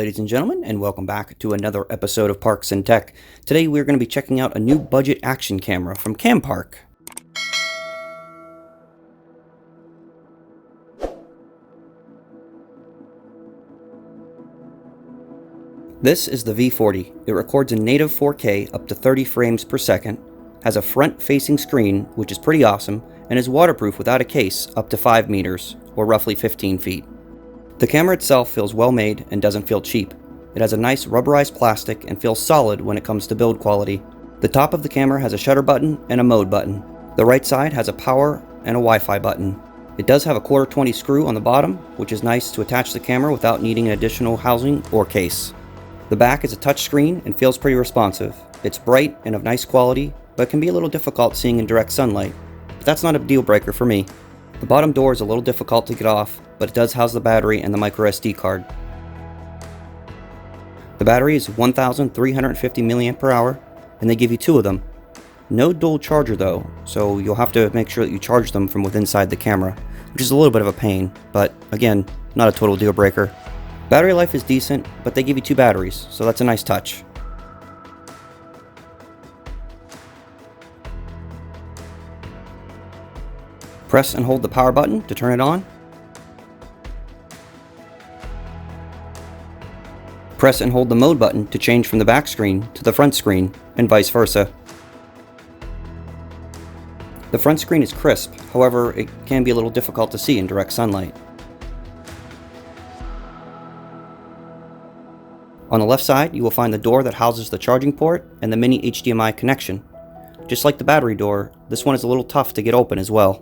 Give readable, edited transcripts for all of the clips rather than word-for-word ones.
ladies and gentlemen, and welcome back to another episode of Parks and Tech. Today we're going to be checking out a new budget action camera from Campark. This is the V40. It records in native 4K up to 30 frames per second, has a front-facing screen, which is pretty awesome, and is waterproof without a case up to 5 meters, or roughly 15 feet. The camera itself feels well made and doesn't feel cheap. It has a nice rubberized plastic and feels solid when it comes to build quality. The top of the camera has a shutter button and a mode button. The right side has a power and a Wi-Fi button. It does have a 1/4 screw on the bottom, which is nice to attach the camera without needing an additional housing or case. The back is a touch screen and feels pretty responsive. It's bright and of nice quality, but can be a little difficult seeing in direct sunlight. But that's not a deal breaker for me. The bottom door is a little difficult to get off, but it does house the battery and the micro SD card. The battery is 1350 mAh, and they give you 2 of them. No dual charger though, so you'll have to make sure that you charge them from within inside the camera, which is a little bit of a pain, but again, not a total deal breaker. Battery life is decent, but they give you 2 batteries, so that's a nice touch. Press and hold the power button to turn it on. Press and hold the mode button to change from the back screen to the front screen, and vice versa. The front screen is crisp, however, it can be a little difficult to see in direct sunlight. On the left side, you will find the door that houses the charging port and the mini HDMI connection. Just like the battery door, this one is a little tough to get open as well.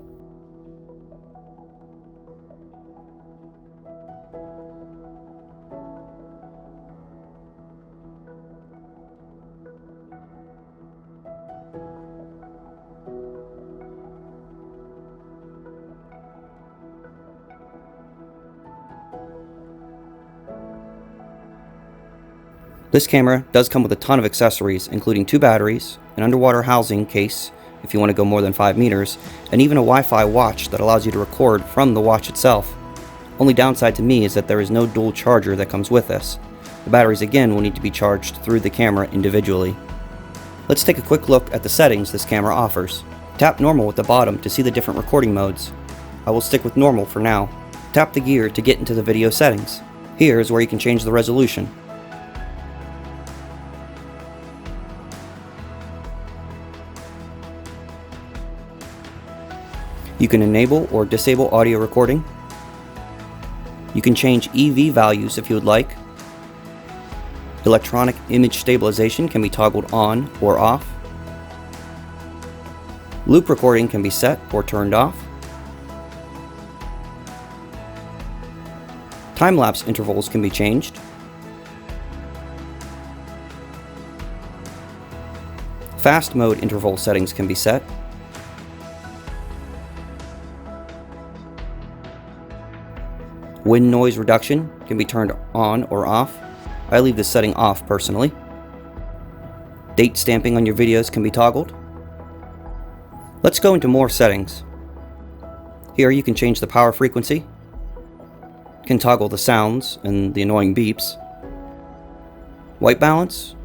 This camera does come with a ton of accessories, including 2 batteries, an underwater housing case if you want to go more than 5 meters, and even a Wi-Fi watch that allows you to record from the watch itself. Only downside to me is that there is no dual charger that comes with this. The batteries again will need to be charged through the camera individually. Let's take a quick look at the settings this camera offers. Tap normal at the bottom to see the different recording modes. I will stick with normal for now. Tap the gear to get into the video settings. Here is where you can change the resolution. You can enable or disable audio recording. You can change EV values if you would like. Electronic image stabilization can be toggled on or off. Loop recording can be set or turned off. Time-lapse intervals can be changed. Fast mode interval settings can be set. Wind noise reduction can be turned on or off. I leave this setting off personally. Date stamping on your videos can be toggled. Let's go into more settings. Here you can change the power frequency. You can toggle the sounds and the annoying beeps. White balance.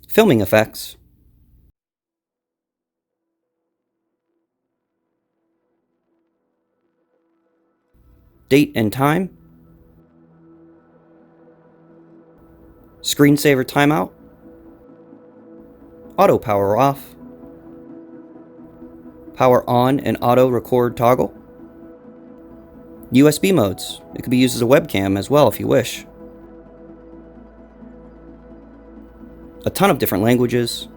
Filming effects. Date and time. Screensaver timeout. Auto power off. Power on and auto record toggle. USB modes. It could be used as a webcam as well if you wish. A ton of different languages.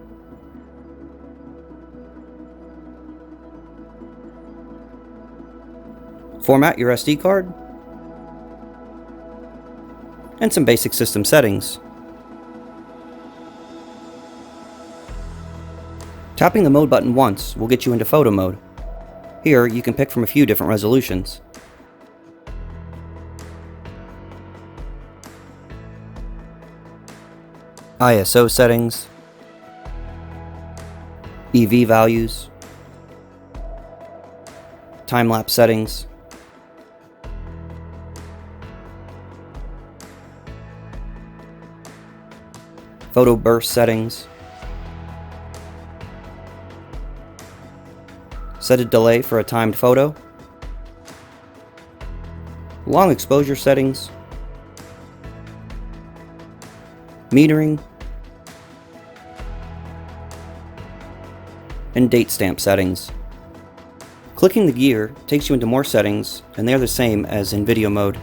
Format your SD card. And some basic system settings. Tapping the mode button once will get you into photo mode. Here you can pick from a few different resolutions. ISO settings, EV values, time-lapse settings, photo burst settings, set a delay for a timed photo, long exposure settings, metering, and date stamp settings. Clicking the gear takes you into more settings, and they're the same as in video mode.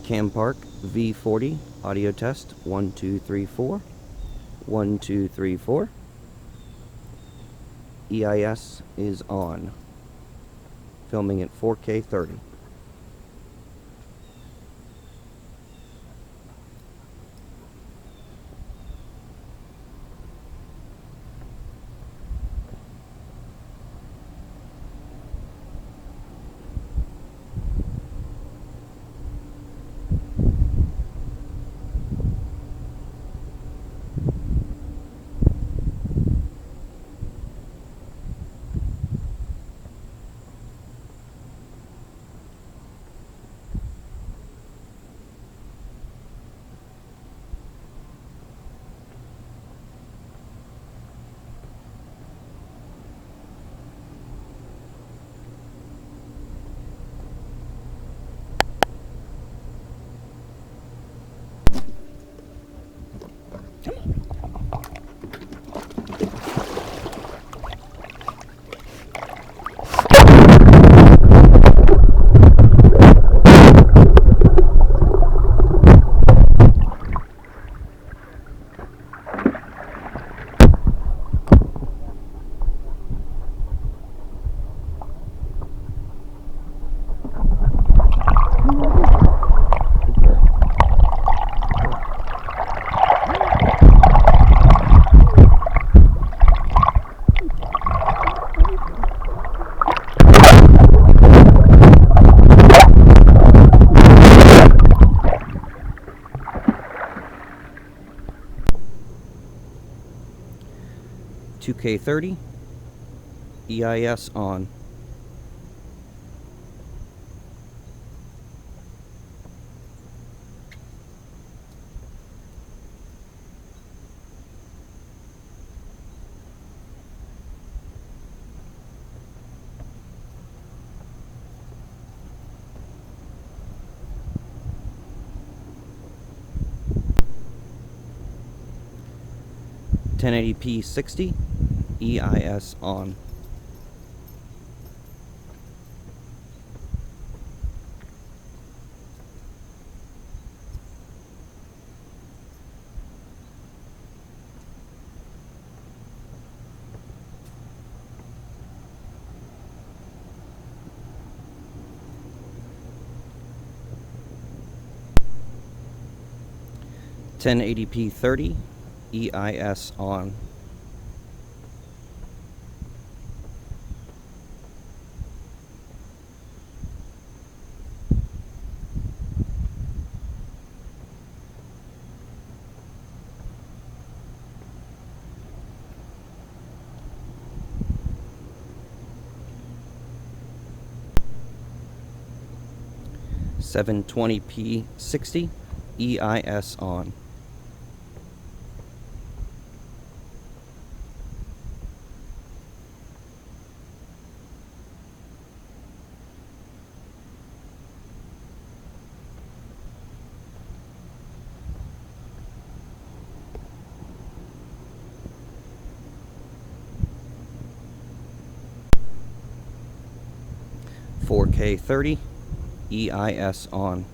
Campark V40 audio test 1 2 3 4 1 2 3 4. EIS is on. Filming at 4K 30. $2K 30, EIS on. $1080p 60, EIS on. $1080p 30, EIS on. $720p 60, EIS on. 4K 30, EIS on.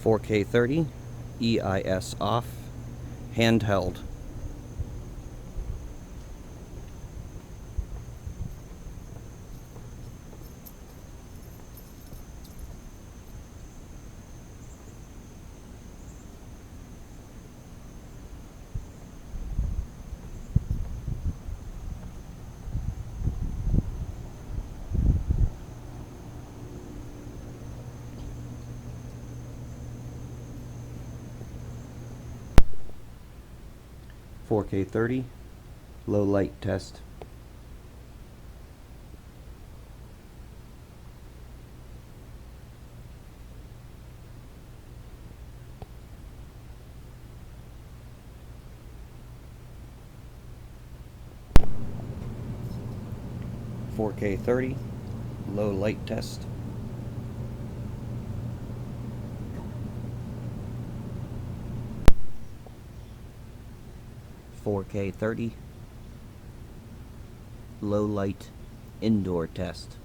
"4K 30, EIS off, handheld." "4K 30, low light test." "4K 30, low light test." "4K 30, low light indoor test."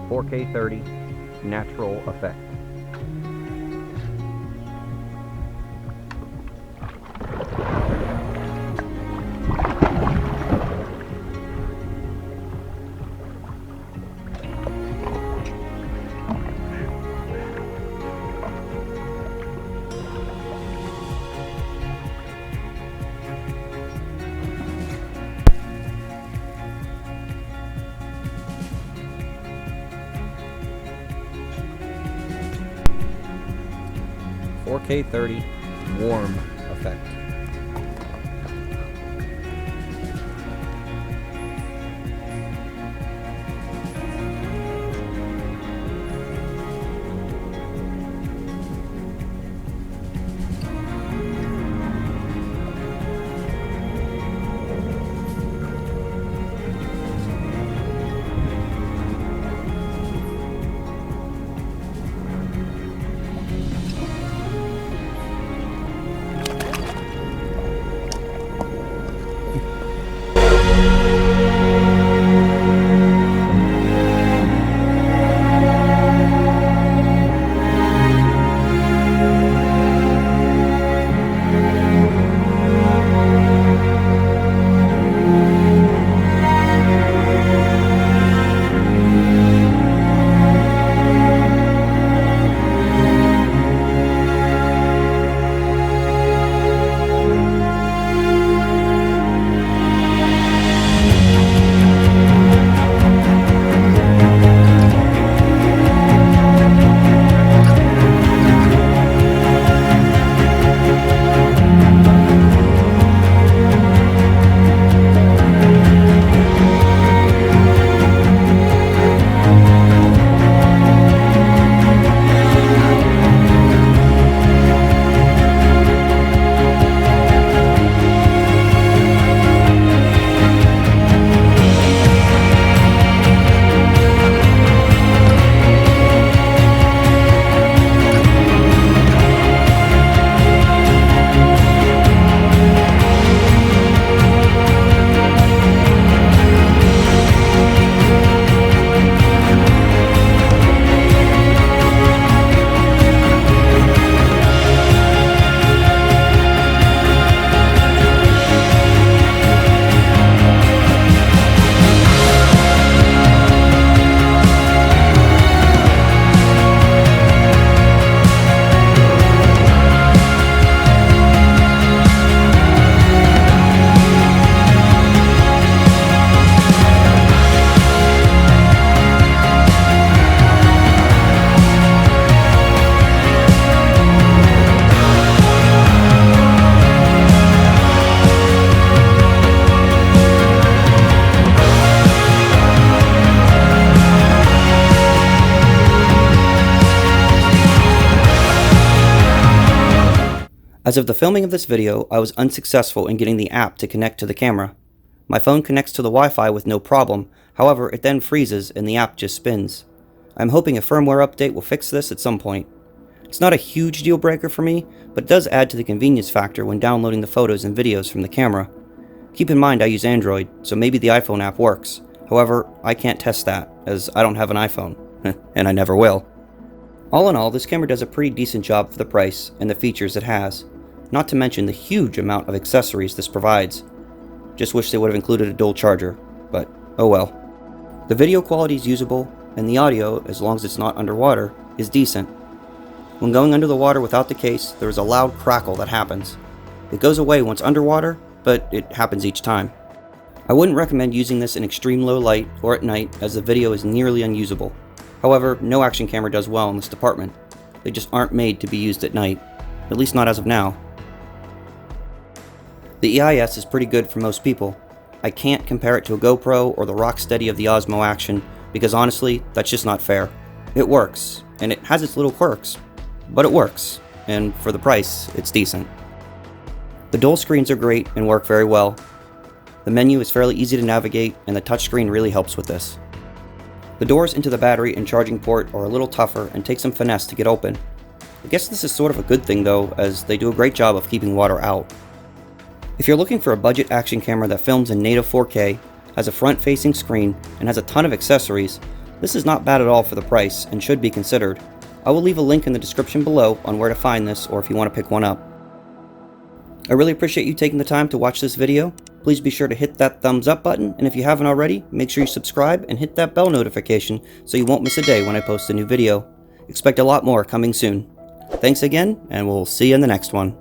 "4K 30, natural effect." "4K 30, warm effect." As of the filming of this video, I was unsuccessful in getting the app to connect to the camera. My phone connects to the Wi-Fi with no problem, however it then freezes and the app just spins. I'm hoping a firmware update will fix this at some point. It's not a huge deal breaker for me, but it does add to the convenience factor when downloading the photos and videos from the camera. Keep in mind I use Android, so maybe the iPhone app works. However, I can't test that, as I don't have an iPhone, and I never will. All in all, this camera does a pretty decent job for the price and the features it has, not to mention the huge amount of accessories this provides. Just wish they would have included a dual charger, but oh well. The video quality is usable, and the audio, as long as it's not underwater, is decent. When going under the water without the case, there is a loud crackle that happens. It goes away once underwater, but it happens each time. I wouldn't recommend using this in extreme low light or at night, as the video is nearly unusable. However, no action camera does well in this department. They just aren't made to be used at night, at least not as of now. The EIS is pretty good for most people. I can't compare it to a GoPro or the Rocksteady of the Osmo Action, because honestly, that's just not fair. It works, and it has its little quirks, but it works, and for the price, it's decent. The dual screens are great and work very well. The menu is fairly easy to navigate, and the touchscreen really helps with this. The doors into the battery and charging port are a little tougher and take some finesse to get open. I guess this is sort of a good thing though, as they do a great job of keeping water out. If you're looking for a budget action camera that films in native 4K, has a front-facing screen, and has a ton of accessories, this is not bad at all for the price and should be considered. I will leave a link in the description below on where to find this or if you want to pick one up. I really appreciate you taking the time to watch this video. Please be sure to hit that thumbs up button, and if you haven't already, make sure you subscribe and hit that bell notification so you won't miss a day when I post a new video. Expect a lot more coming soon. Thanks again, and we'll see you in the next one.